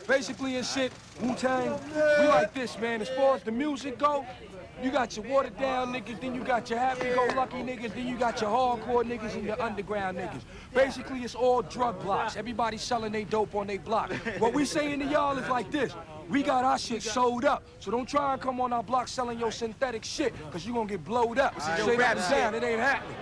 Basically and shit, Wu-Tang, we like this, man. As far as the music go, you got your watered down niggas, then you got your happy-go-lucky niggas, then you got your hardcore niggas and your underground niggas. Basically, it's all drug blocks. Everybody selling they dope on they block. What we saying to y'all is like this. We got our shit sold up, so don't try and come on our block selling your synthetic shit, because you gonna get blowed up. Straight up and down, it ain't happening.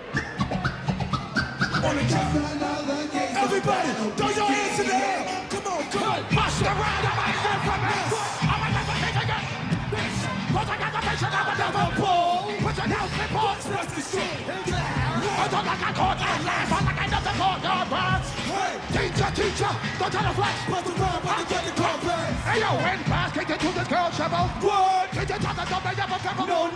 Everybody, throw your hands in the air. Come on, come on. Bust around the microphone. I'm a never take again. Put together the patient of a devil pool. Put your down slip on. Press the shit. I don't like a court and laugh. I like I know the court, your birds. Teacher, don't tell the flex. Bust around, but you get the carpet. Hey, yo, when pass, kick it to this girl, shovel. What? Kick it to the top, they never pebble. No.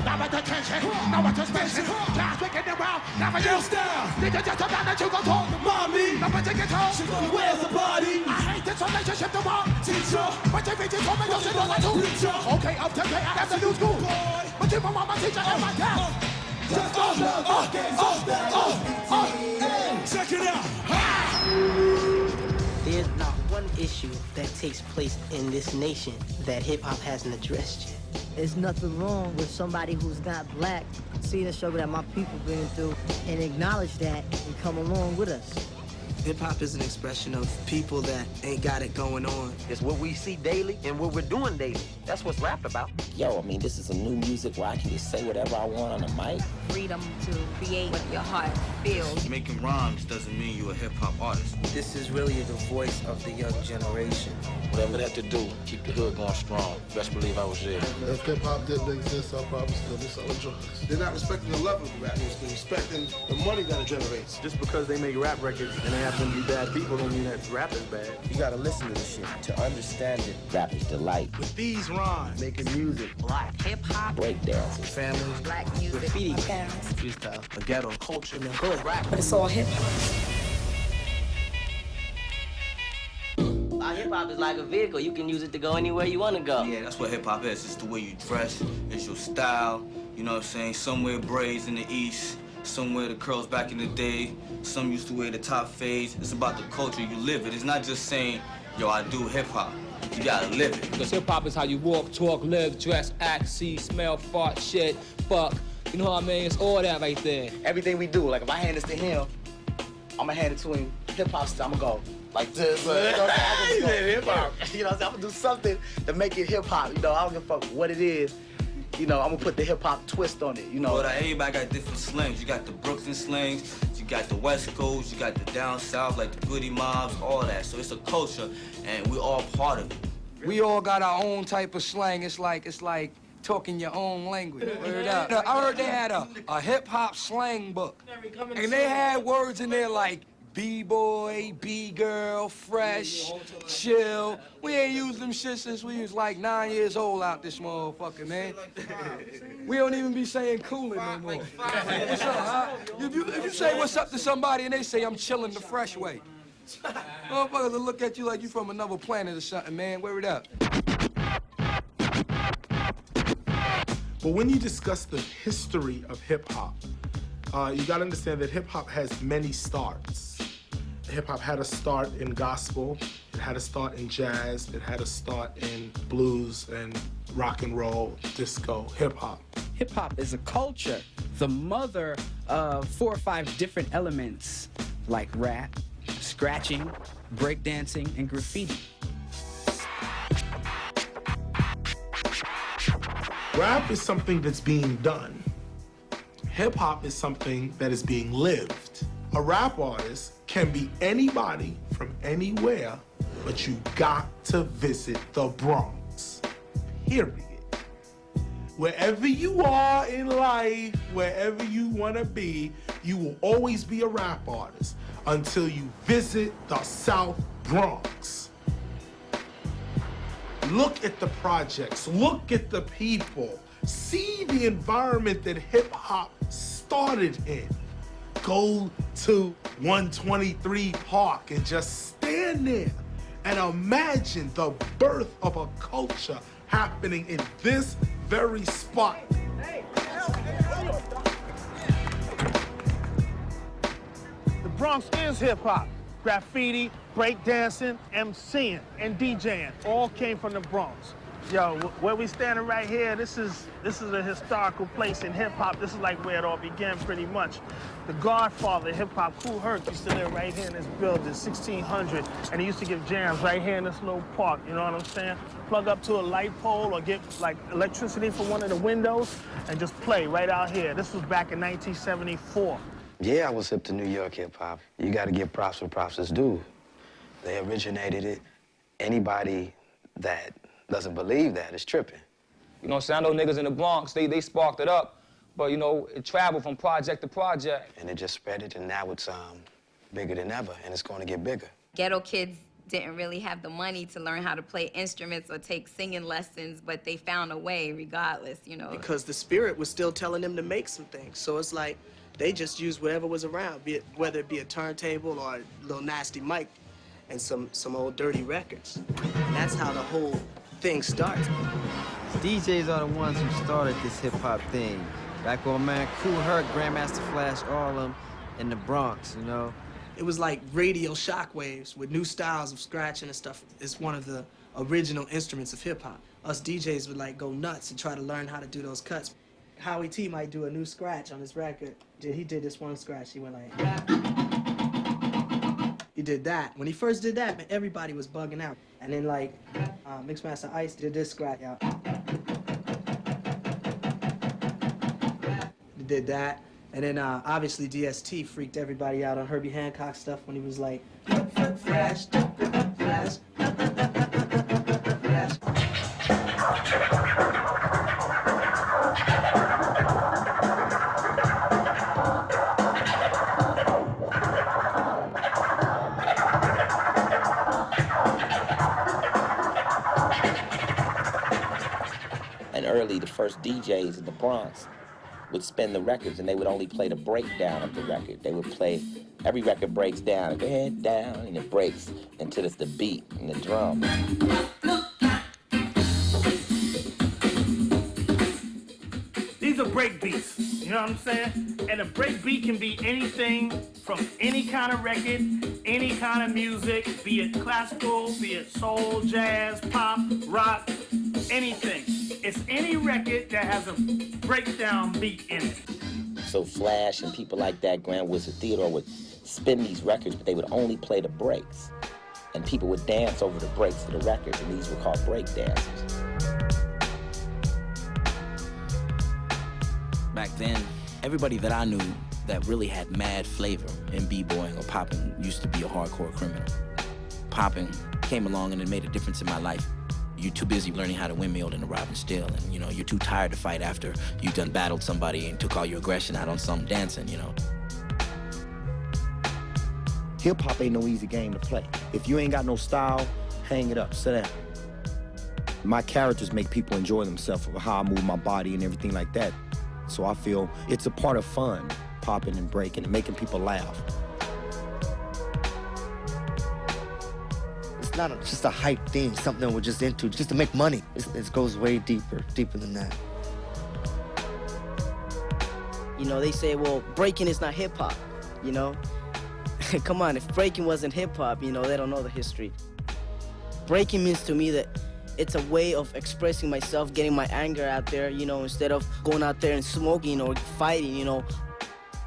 Now at attention, now at suspension. Class, wicked around, never you style. Need to just about that you go talk to mommy. Now but take it home. She gonna wear the body. I hate this relationship to mom. Teacher, but you think you told me you should know what to preacher. Okay, up to date, I have the new school. But you my teacher and my dad. Check it out. There's not one issue that takes place in this nation that hip-hop hasn't addressed yet. There's nothing wrong with somebody who's not black seeing the struggle that my people been through and acknowledge that and come along with us. Hip-hop is an expression of people that ain't got it going on. It's what we see daily and what we're doing daily. That's what's rap about. Yo, I mean, this is a new music where I can just say whatever I want on the mic. Freedom to create what your heart feels. Making rhymes doesn't mean you're a hip-hop artist. This is really the voice of the young generation. Whatever they have to do, keep the hood going strong. Best believe I was there. If hip-hop didn't exist, I'd probably still be selling drugs. They're not respecting the level of rap. They're respecting the money that it generates. Just because they make rap records and they happen to be bad people don't mean that rap is bad. You gotta listen to this shit to understand it. Rap is delight. With these rhymes, making music, Black hip-hop, breakdances, families, black music, graffiti, parents, freestyle, the ghetto culture, good rap. but it's all hip-hop. Hip-hop is like a vehicle. You can use it to go anywhere you want to go. Yeah, that's what hip-hop is. It's the way you dress. It's your style. You know what I'm saying? Some wear braids in the East. Some wear the curls back in the day. Some used to wear the top fades. It's about the culture. You live it. It's not just saying, yo, I do hip-hop. You gotta live it. Because hip-hop is how you walk, talk, live, dress, act, see, smell, fart, shit, fuck. You know what I mean? It's all that right there. Everything we do, like if I hand this to him, I'm gonna hand it to him hip-hop style. I'm gonna go like this. You know what I'm saying? Hip-hop. You know what I'm saying? I'm gonna do something to make it hip-hop. You know, I don't give a fuck what it is. You know, I'm gonna put the hip-hop twist on it, you know. But everybody got different slangs. You got the Brooklyn slangs, you got the West Coast, you got the down south, like the Goody Mobs, all that. So it's a culture, and we're all part of it. We all got our own type of slang. It's like talking your own language. Word up. I heard they had a hip-hop slang book, and they had words in there like B-boy, B-girl, fresh, chill. We ain't used them shit since we was like 9 years old out this motherfucker, man. We don't even be saying coolin' no more. What's up, huh? If you say what's up to somebody and they say I'm chillin' the fresh way, motherfuckers will look at you like you from another planet or something, man. Wear it up. But when you discuss the history of hip-hop, you gotta understand that hip-hop has many starts. Hip-hop had a start in gospel, it had a start in jazz, it had a start in blues and rock and roll, disco, hip-hop. Hip-hop is a culture, the mother of 4 or 5 different elements like rap, scratching, breakdancing, and graffiti. Rap is something that's being done. Hip-hop is something that is being lived. A rap artist can be anybody from anywhere, but you got to visit the Bronx, period. Wherever you are in life, wherever you wanna be, you will always be a rap artist until you visit the South Bronx. Look at the projects, look at the people, see the environment that hip-hop started in. Go to 123 Park and just stand there and imagine the birth of a culture happening in this very spot. The Bronx is hip-hop. graffiti, breakdancing, MCing, and DJing all came from the Bronx. Yo, where we standing right here, this is a historical place in hip-hop. This is like where it all began, pretty much. The godfather of hip-hop, Kool Herc, used to live right here in this building, 1600, and he used to give jams right here in this little park, you know what I'm saying? Plug up to a light pole or get, like, electricity from one of the windows and just play right out here. This was back in 1974. Yeah, I was hip to New York hip-hop. You gotta give props where props is due. They originated it. Anybody that doesn't believe that is tripping. You know what I'm saying? I know niggas in the Bronx, they sparked it up, but, you know, it traveled from project to project. And it just spread it, and now it's bigger than ever, and it's gonna get bigger. Ghetto kids didn't really have the money to learn how to play instruments or take singing lessons, but they found a way regardless, you know. Because the spirit was still telling them to make some things. So it's like they just used whatever was around, whether it be a turntable or a little nasty mic and some old dirty records. And that's how the whole thing starts. DJs are the ones who started this hip-hop thing. Back when man Kool Herc, Grandmaster Flash, all of them in the Bronx, you know? It was like radio shockwaves with new styles of scratching and stuff. It's one of the original instruments of hip-hop. Us DJs would like go nuts and try to learn how to do those cuts. Howie T might do a new scratch on his record. He did this one scratch. He went like, he did that. When he first did that, man, everybody was bugging out. And then like, Mixmaster Ice did this scratch out. He did that. And then obviously DST freaked everybody out on Herbie Hancock stuff when he was like, flash, flash. And early, the first DJs in the Bronx would spin the records, and they would only play the breakdown of the record. They would play, every record breaks down, and go ahead, down, and it breaks until it's the beat and the drum. These are break beats, you know what I'm saying? And a break beat can be anything from any kind of record, any kind of music, be it classical, be it soul, jazz, pop, rock, anything. It's any record that has a breakdown beat in it. So Flash and people like that, Grand Wizard Theodore, would spin these records, but they would only play the breaks. And people would dance over the breaks of the records, and these were called break dances. Back then, everybody that I knew that really had mad flavor in b-boying or popping used to be a hardcore criminal. Popping came along and it made a difference in my life. You're too busy learning how to windmill than to rob and steal, and you know, you're too tired to fight after you done battled somebody and took all your aggression out on some dancing, you know. Hip-hop ain't no easy game to play. If you ain't got no style, hang it up, sit down. My characters make people enjoy themselves with how I move my body and everything like that. So I feel it's a part of fun, popping and breaking and making people laugh. It's not just a hype thing, something we're just into, just to make money. It goes way deeper than that. You know, they say, well, breaking is not hip-hop, you know? Come on, if breaking wasn't hip-hop, you know, they don't know the history. Breaking means to me that it's a way of expressing myself, getting my anger out there, you know, instead of going out there and smoking or fighting, you know.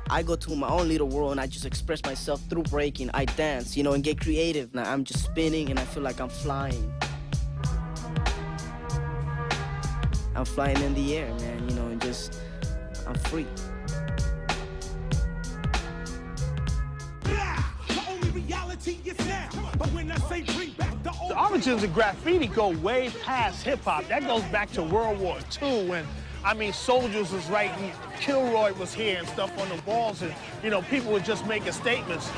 I go to my own little world and I just express myself through breaking. I dance, you know, and get creative. Now I'm just spinning and I feel like I'm flying. I'm flying in the air, man, you know, and just, I'm free. The origins of graffiti go way past hip-hop. That goes back to World War II when, I mean, soldiers was writing, Kilroy was here and stuff on the walls, and, you know, people were just making statements.